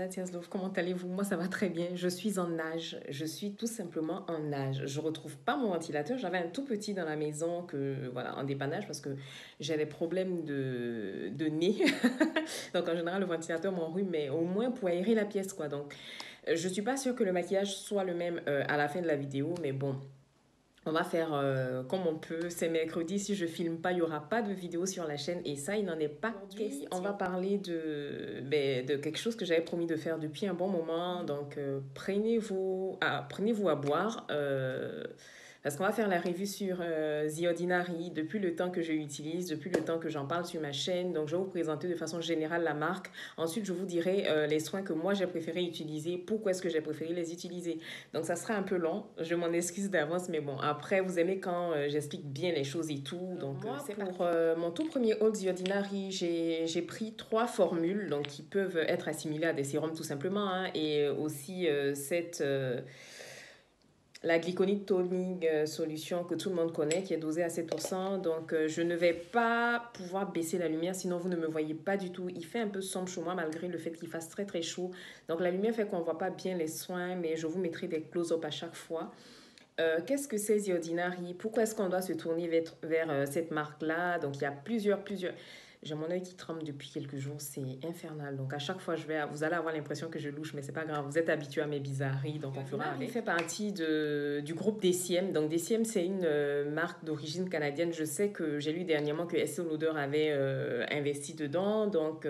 Natia's Love, comment allez-vous? Moi, ça va très bien. Je suis en nage. Je suis tout simplement en nage. Je retrouve pas mon ventilateur. J'avais un tout petit dans la maison que, voilà, en dépannage parce que j'ai des problèmes de nez. Donc, en général, le ventilateur m'enrhume, mais au moins pour aérer la pièce, quoi. Donc, je suis pas sûre que le maquillage soit le même à la fin de la vidéo, mais bon. On va faire comme on peut. C'est mercredi. Si je filme pas, il y aura pas de vidéo sur la chaîne. Et ça, il n'en est pas question. On va parler de quelque chose que j'avais promis de faire depuis un bon moment. Donc, prenez-vous à boire. Parce qu'on va faire la revue sur The Ordinary depuis le temps que je l'utilise, depuis le temps que j'en parle sur ma chaîne. Donc, je vais vous présenter de façon générale la marque. Ensuite, je vous dirai les soins que moi j'ai préféré utiliser. Pourquoi est-ce que j'ai préféré les utiliser? Donc, ça sera un peu long. Je m'en excuse d'avance, mais bon, après, vous aimez quand j'explique bien les choses et tout. Donc, moi, c'est pour mon tout premier haul The Ordinary, j'ai pris 3 formules donc, qui peuvent être assimilées à des sérums tout simplement. Hein, et aussi la glyconite tonic solution que tout le monde connaît, qui est dosée à 7%. Donc, je ne vais pas pouvoir baisser la lumière, sinon vous ne me voyez pas du tout. Il fait un peu sombre chez moi, malgré le fait qu'il fasse très, très chaud. Donc, la lumière fait qu'on ne voit pas bien les soins, mais je vous mettrai des close-up à chaque fois. Qu'est-ce que c'est The Ordinary? Pourquoi est-ce qu'on doit se tourner vers cette marque-là? Donc, il y a plusieurs. J'ai mon œil qui tremble depuis quelques jours, c'est infernal. Donc, à chaque fois, vous allez avoir l'impression que je louche, mais c'est pas grave. Vous êtes habitué à mes bizarreries, donc on fera avec. Il fait partie du groupe DCM. Donc, DCM, c'est une marque d'origine canadienne. Je sais que j'ai lu dernièrement que Estée Lauder avait investi dedans. Donc,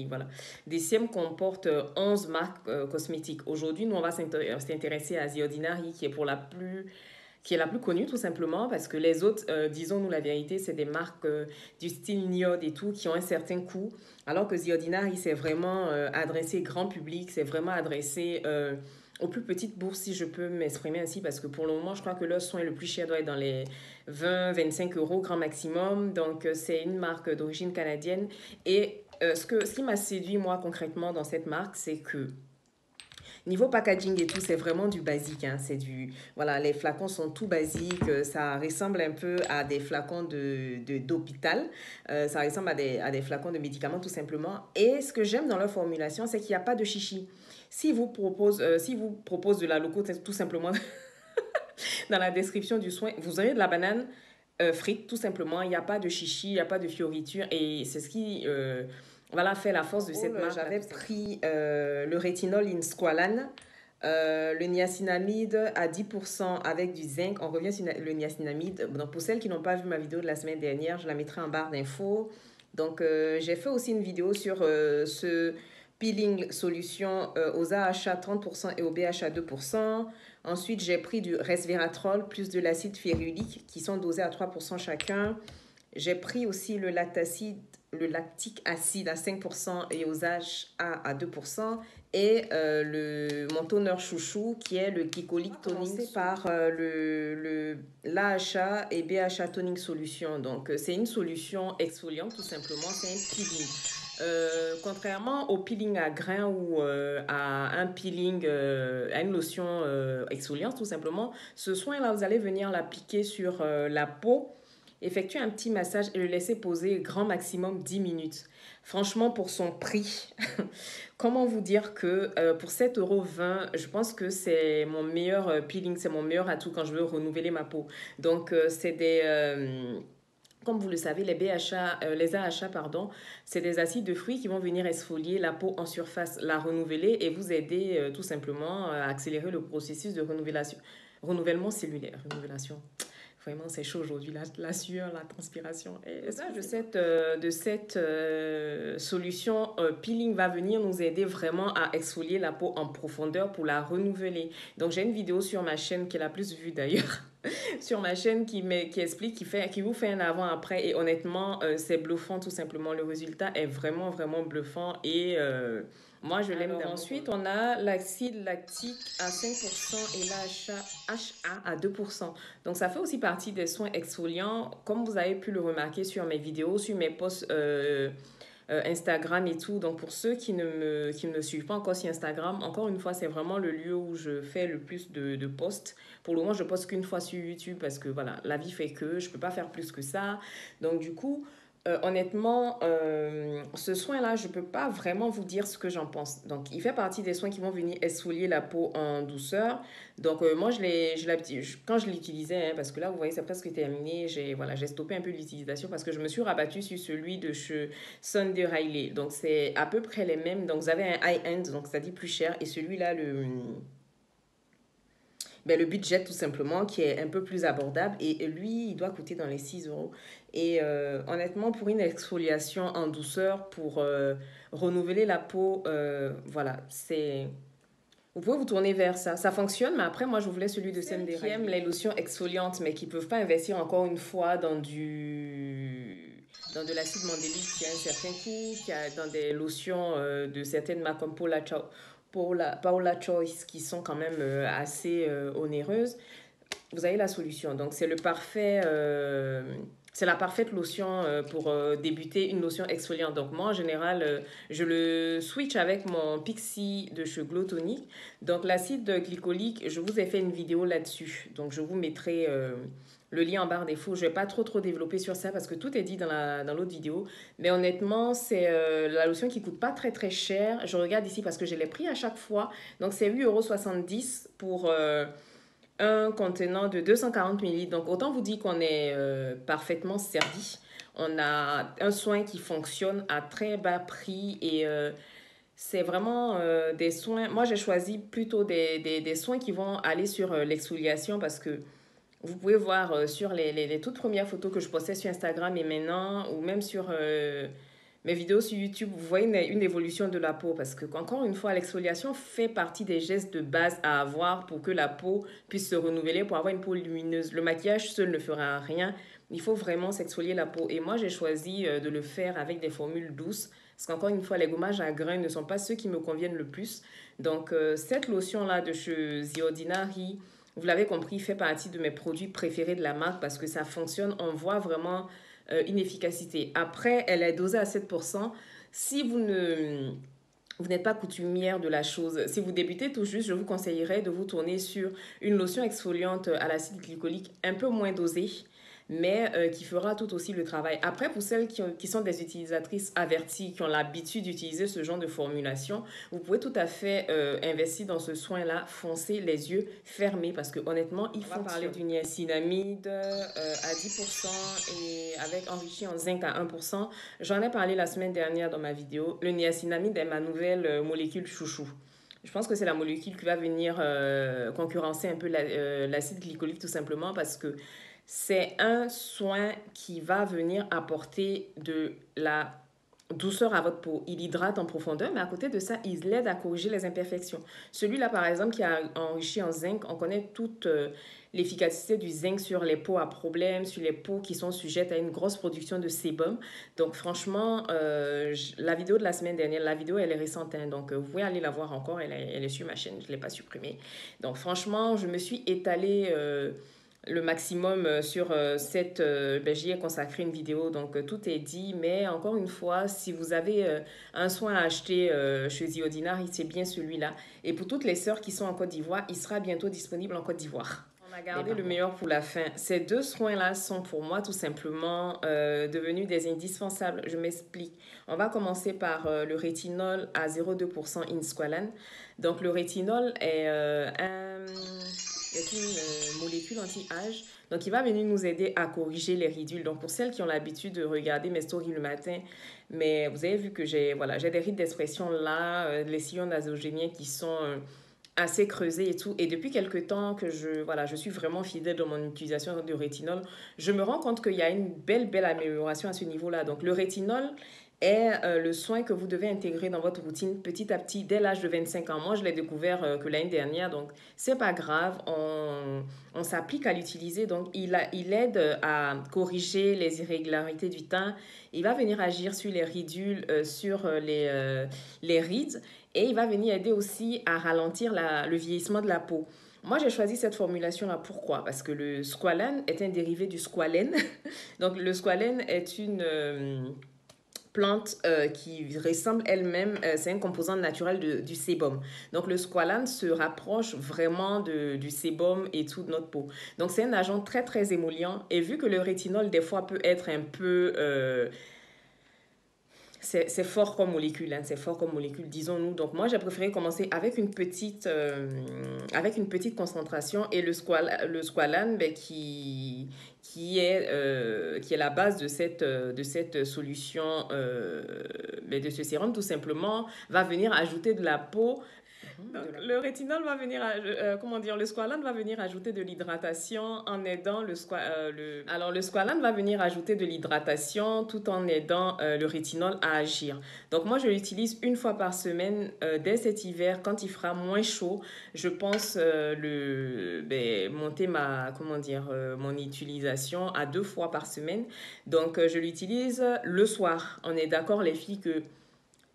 voilà. DCM comporte 11 marques cosmétiques. Aujourd'hui, nous, on va s'intéresser à The Ordinary, qui est la plus connue tout simplement parce que les autres, disons-nous la vérité, c'est des marques du style Niod et tout qui ont un certain coût, alors que The Ordinary, c'est vraiment adressé grand public, c'est vraiment adressé aux plus petites bourses, si je peux m'exprimer ainsi, parce que pour le moment, je crois que leur soin le plus cher doit être dans les 20-25 euros grand maximum. Donc, c'est une marque d'origine canadienne. Et ce qui m'a séduit, moi, concrètement, dans cette marque, c'est que niveau packaging et tout, c'est vraiment du basique. Hein. Voilà, les flacons sont tout basiques. Ça ressemble un peu à des flacons d'hôpital. Ça ressemble à des flacons de médicaments, tout simplement. Et ce que j'aime dans leur formulation, c'est qu'il n'y a pas de chichi. Si vous propose de la loco, tout simplement, dans la description du soin, vous aurez de la banane frite, tout simplement. Il n'y a pas de chichi, il n'y a pas de fioriture. Et c'est ce qui voilà, fait la force de cette marque. J'avais pris le rétinol in squalane, le niacinamide à 10% avec du zinc. On revient sur le niacinamide. Donc, pour celles qui n'ont pas vu ma vidéo de la semaine dernière, je la mettrai en barre d'infos. Donc, j'ai fait aussi une vidéo sur ce peeling solution aux AHA 30% et au BHA 2%. Ensuite, j'ai pris du resveratrol plus de l'acide férulique qui sont dosés à 3% chacun. J'ai pris aussi le lactique acide à 5% et aux AHA à 2%. Et mon toner chouchou qui est le glycolique tonic par l'AHA et BHA tonic solution. Donc, c'est une solution exfoliante tout simplement, c'est un peeling. Contrairement au peeling à grains ou à un peeling, à une lotion exfoliante tout simplement, ce soin-là, vous allez venir l'appliquer sur la peau, effectuer un petit massage et le laisser poser grand maximum 10 minutes. Franchement, pour son prix, comment vous dire que pour 7,20 €, je pense que c'est mon meilleur peeling, c'est mon meilleur atout quand je veux renouveler ma peau. Donc, c'est comme vous le savez, les AHA, pardon, c'est des acides de fruits qui vont venir exfolier la peau en surface, la renouveler et vous aider tout simplement à accélérer le processus de renouvellement cellulaire. Rénovation. Vraiment, c'est chaud aujourd'hui, la sueur, la transpiration. Et ça, de cette solution, peeling va venir nous aider vraiment à exfolier la peau en profondeur pour la renouveler. Donc, j'ai une vidéo sur ma chaîne qui est la plus vue d'ailleurs. Sur ma chaîne qui explique, qui vous fait un avant-après. Et honnêtement, c'est bluffant tout simplement. Le résultat est vraiment, vraiment bluffant. Et moi, je l'aime d'amour. Ensuite, on a l'acide lactique à 5% et l'AHA à 2%. Donc, ça fait aussi partie des soins exfoliants. Comme vous avez pu le remarquer sur mes vidéos, sur mes posts Instagram et tout. Donc, pour ceux qui ne me suivent pas encore sur Instagram, encore une fois, c'est vraiment le lieu où je fais le plus de posts. Pour le moment, je poste qu'une fois sur YouTube parce que, voilà, la vie fait que je ne peux pas faire plus que ça. Donc, du coup, Honnêtement, ce soin-là, je ne peux pas vraiment vous dire ce que j'en pense. Donc, il fait partie des soins qui vont venir exfolier la peau en douceur. Donc, moi, quand je l'utilisais, hein, parce que là, vous voyez, c'est presque terminé, j'ai stoppé un peu l'utilisation parce que je me suis rabattue sur celui de chez Sunday Riley. Donc, c'est à peu près les mêmes. Donc, vous avez un high-end, donc c'est-à-dire plus cher. Et celui-là, le budget tout simplement qui est un peu plus abordable et lui il doit coûter dans les 6 euros et honnêtement pour une exfoliation en douceur pour renouveler la peau voilà c'est vous pouvez vous tourner vers ça. Ça fonctionne, mais après, moi, je voulais celui de Sunday Riley. Qui aiment les lotions exfoliantes, mais qui ne peuvent pas investir encore une fois dans de l'acide mandélique qui a un certain coût, qui a dans des lotions de certaines marques comme Paula Choice qui sont quand même assez onéreuses, vous avez la solution. Donc, c'est la parfaite lotion pour débuter une lotion exfoliante. Donc, moi, en général, je le switch avec mon Pixi de chez Glow Tonic. Donc, l'acide glycolique, je vous ai fait une vidéo là-dessus. Donc, je vous mettrai le lien en barre d'infos. Je ne vais pas trop développer sur ça parce que tout est dit dans l'autre vidéo. Mais honnêtement, c'est la lotion qui ne coûte pas très cher. Je regarde ici parce que je l'ai pris à chaque fois. Donc, c'est 8,70 € pour un contenant de 240 millilitres. Donc, autant vous dire qu'on est parfaitement servi. On a un soin qui fonctionne à très bas prix et c'est vraiment des soins. Moi, j'ai choisi plutôt des soins qui vont aller sur l'exfoliation parce que vous pouvez voir sur les toutes premières photos que je postais sur Instagram et maintenant, ou même sur mes vidéos sur YouTube, vous voyez une évolution de la peau parce que, encore une fois, l'exfoliation fait partie des gestes de base à avoir pour que la peau puisse se renouveler, pour avoir une peau lumineuse. Le maquillage seul ne fera rien. Il faut vraiment s'exfolier la peau. Et moi, j'ai choisi de le faire avec des formules douces parce qu'encore une fois, les gommages à grains ne sont pas ceux qui me conviennent le plus. Donc, cette lotion-là de chez The Ordinary, vous l'avez compris, fait partie de mes produits préférés de la marque parce que ça fonctionne. On voit vraiment une efficacité. Après, elle est dosée à 7%. Si vous n'êtes pas coutumière de la chose, si vous débutez tout juste, je vous conseillerais de vous tourner sur une lotion exfoliante à l'acide glycolique un peu moins dosée, mais qui fera tout aussi le travail. Après, pour celles qui sont des utilisatrices averties, qui ont l'habitude d'utiliser ce genre de formulation, vous pouvez tout à fait investir dans ce soin-là, foncer les yeux fermés, parce que honnêtement, il faut parler du niacinamide à 10% et avec enrichi en zinc à 1%. J'en ai parlé la semaine dernière dans ma vidéo. Le niacinamide est ma nouvelle molécule chouchou. Je pense que c'est la molécule qui va venir concurrencer un peu l'acide glycolique tout simplement parce que c'est un soin qui va venir apporter de la douceur à votre peau. Il hydrate en profondeur, mais à côté de ça, il aide à corriger les imperfections. Celui-là, par exemple, qui a enrichi en zinc, on connaît toute l'efficacité du zinc sur les peaux à problème, sur les peaux qui sont sujettes à une grosse production de sébum. Donc, franchement, la vidéo de la semaine dernière, la vidéo, elle est récente, hein, donc vous pouvez aller la voir encore, elle est sur ma chaîne, je ne l'ai pas supprimée. Donc, franchement, je me suis étalée le maximum sur j'y ai consacré une vidéo, donc tout est dit. Mais encore une fois, si vous avez un soin à acheter chez The Ordinary, c'est bien celui-là. Et pour toutes les sœurs qui sont en Côte d'Ivoire, il sera bientôt disponible en Côte d'Ivoire. On a gardé le meilleur pour la fin. Ces deux soins-là sont pour moi tout simplement devenus des indispensables. Je m'explique. On va commencer par le rétinol à 0,2% in squalane. Donc le rétinol est une molécule anti-âge. Donc, il va venir nous aider à corriger les ridules. Donc, pour celles qui ont l'habitude de regarder mes stories le matin, mais vous avez vu que j'ai des rides d'expression là, les sillons nasogéniens qui sont assez creusés et tout. Et depuis quelques temps que je suis vraiment fidèle dans mon utilisation de rétinol, je me rends compte qu'il y a une belle amélioration à ce niveau-là. Donc, le rétinol est le soin que vous devez intégrer dans votre routine petit à petit dès l'âge de 25 ans. Moi, je l'ai découvert que l'année dernière, donc c'est pas grave, on s'applique à l'utiliser. Donc, il aide à corriger les irrégularités du teint. Il va venir agir sur les ridules, sur les rides et il va venir aider aussi à ralentir le vieillissement de la peau. Moi, j'ai choisi cette formulation-là. Pourquoi? Parce que le squalane est un dérivé du squalène. Donc, le squalène est plante qui ressemble elle-même, c'est un composant naturel du sébum. Donc le squalane se rapproche vraiment du sébum et tout de notre peau. Donc c'est un agent très très émollient et vu que le rétinol des fois peut être un peu c'est fort comme molécule, hein, c'est fort comme molécule, disons-nous. Donc moi, j'ai préféré commencer avec une petite concentration et le squalane ben, qui est la base de cette solution, ben, de ce sérum, tout simplement, va venir ajouter de la peau. Donc, le rétinol va venir, comment dire, le squalane va venir ajouter de l'hydratation en aidant Alors, le squalane va venir ajouter de l'hydratation tout en aidant le rétinol à agir. Donc, moi, je l'utilise une fois par semaine dès cet hiver quand il fera moins chaud. Je pense monter mon utilisation à 2 fois par semaine. Donc, je l'utilise le soir. On est d'accord, les filles, que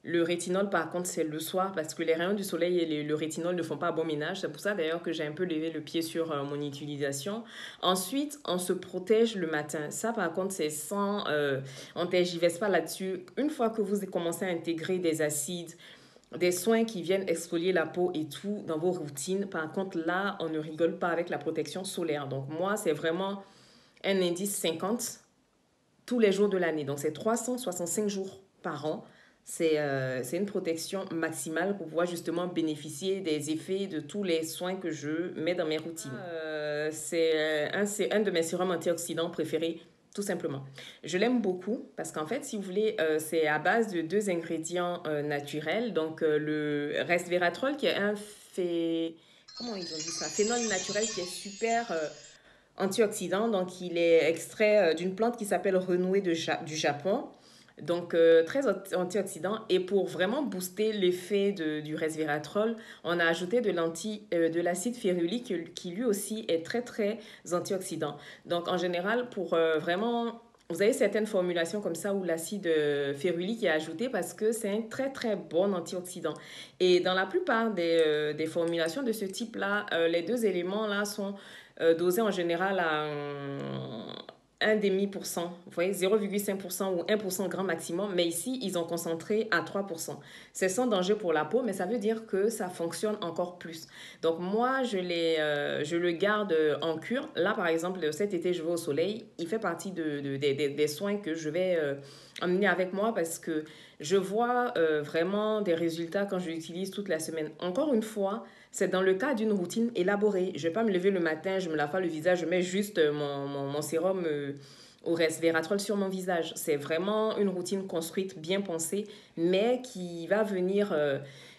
le rétinol, par contre, c'est le soir parce que les rayons du soleil et le rétinol ne font pas bon ménage. C'est pour ça d'ailleurs que j'ai un peu levé le pied sur mon utilisation. Ensuite, on se protège le matin. Ça, par contre, c'est sans... on ne tergiverse pas là-dessus. Une fois que vous commencez à intégrer des acides, des soins qui viennent exfolier la peau et tout dans vos routines, par contre, là, on ne rigole pas avec la protection solaire. Donc, moi, c'est vraiment un indice 50 tous les jours de l'année. Donc, c'est 365 jours par an. C'est une protection maximale pour pouvoir justement bénéficier des effets de tous les soins que je mets dans mes routines. C'est un de mes sérums antioxydants préférés, tout simplement. Je l'aime beaucoup parce qu'en fait, si vous voulez, c'est à base de 2 ingrédients naturels. Donc, le resveratrol qui est comment ils ont dit ça? Phénol naturel qui est super antioxydant. Donc, il est extrait d'une plante qui s'appelle renouée du Japon. Donc, très antioxydant. Et pour vraiment booster l'effet du resveratrol, on a ajouté de l'acide férulique qui lui aussi est très, très antioxydant. Donc, en général, pour vraiment... Vous avez certaines formulations comme ça où l'acide férulique est ajouté parce que c'est un très, très bon antioxydant. Et dans la plupart des formulations de ce type-là, les 2 éléments-là sont dosés en général à 1,5%, vous voyez, 0,5% ou 1% grand maximum, mais ici, ils ont concentré à 3%. C'est sans danger pour la peau, mais ça veut dire que ça fonctionne encore plus. Donc moi, je le garde en cure. Là, par exemple, cet été, je vais au soleil. Il fait partie des soins que je vais emmener avec moi parce que je vois vraiment des résultats quand je l'utilise toute la semaine. Encore une fois, c'est dans le cas d'une routine élaborée. Je ne vais pas me lever le matin, je me lave pas le visage, je mets juste mon sérum au resveratrol sur mon visage. C'est vraiment une routine construite, bien pensée, mais qui va venir...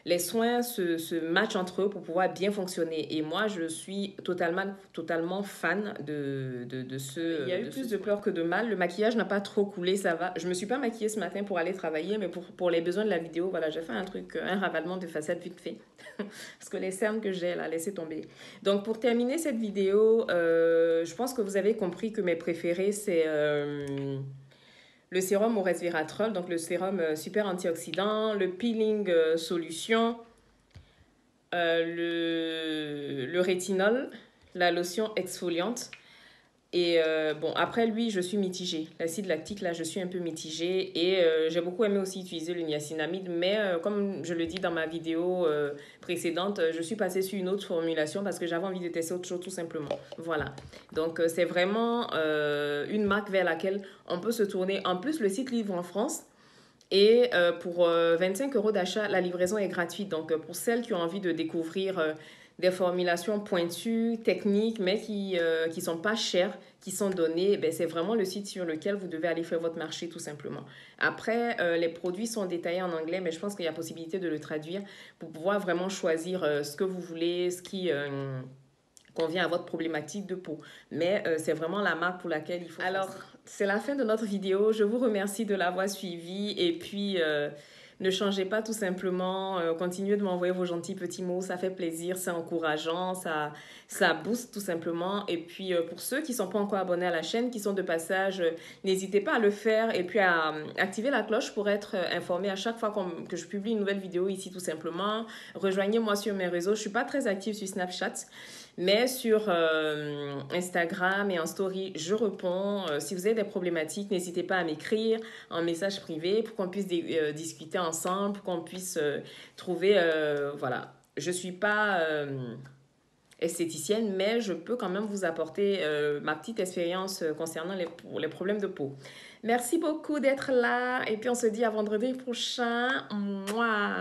les soins se matchent entre eux pour pouvoir bien fonctionner. Et moi, je suis totalement fan de ce... Il y a eu plus de peur que de mal. Le maquillage n'a pas trop coulé, ça va. Je ne me suis pas maquillée ce matin pour aller travailler, mais pour les besoins de la vidéo, voilà, j'ai fait un ravalement de façade vite fait. Parce que les cernes que j'ai, là, laissez tomber. Donc, pour terminer cette vidéo, je pense que vous avez compris que mes préférés, c'est le sérum au resveratrol, donc le sérum super antioxydant, le peeling solution, le rétinol, la lotion exfoliante. Et bon, après lui, je suis mitigée. L'acide lactique, là, je suis un peu mitigée. Et j'ai beaucoup aimé aussi utiliser le niacinamide. Mais comme je le dis dans ma vidéo précédente, je suis passée sur une autre formulation parce que j'avais envie de tester autre chose tout simplement. Voilà. Donc, c'est vraiment une marque vers laquelle on peut se tourner. En plus, le site livre en France. Et pour 25 € d'achat, la livraison est gratuite. Donc, pour celles qui ont envie de découvrir des formulations pointues, techniques, mais qui sont pas chères, qui sont données, ben, c'est vraiment le site sur lequel vous devez aller faire votre marché, tout simplement. Après, les produits sont détaillés en anglais, mais je pense qu'il y a possibilité de le traduire pour pouvoir vraiment choisir ce que vous voulez, ce qui... convient à votre problématique de peau. Mais c'est vraiment la marque pour laquelle il faut... Alors, c'est la fin de notre vidéo. Je vous remercie de l'avoir suivi et puis Ne changez pas tout simplement. Continuez de m'envoyer vos gentils petits mots. Ça fait plaisir, c'est encourageant, ça booste tout simplement. Et puis pour ceux qui ne sont pas encore abonnés à la chaîne, qui sont de passage, n'hésitez pas à le faire et puis à activer la cloche pour être informé à chaque fois que je publie une nouvelle vidéo ici tout simplement. Rejoignez-moi sur mes réseaux. Je ne suis pas très active sur Snapchat. Mais sur Instagram et en story, je réponds. Si vous avez des problématiques, n'hésitez pas à m'écrire en message privé pour qu'on puisse discuter ensemble, pour qu'on puisse trouver... voilà, je ne suis pas esthéticienne, mais je peux quand même vous apporter ma petite expérience concernant les problèmes de peau. Merci beaucoup d'être là et puis on se dit à vendredi prochain. Mouah.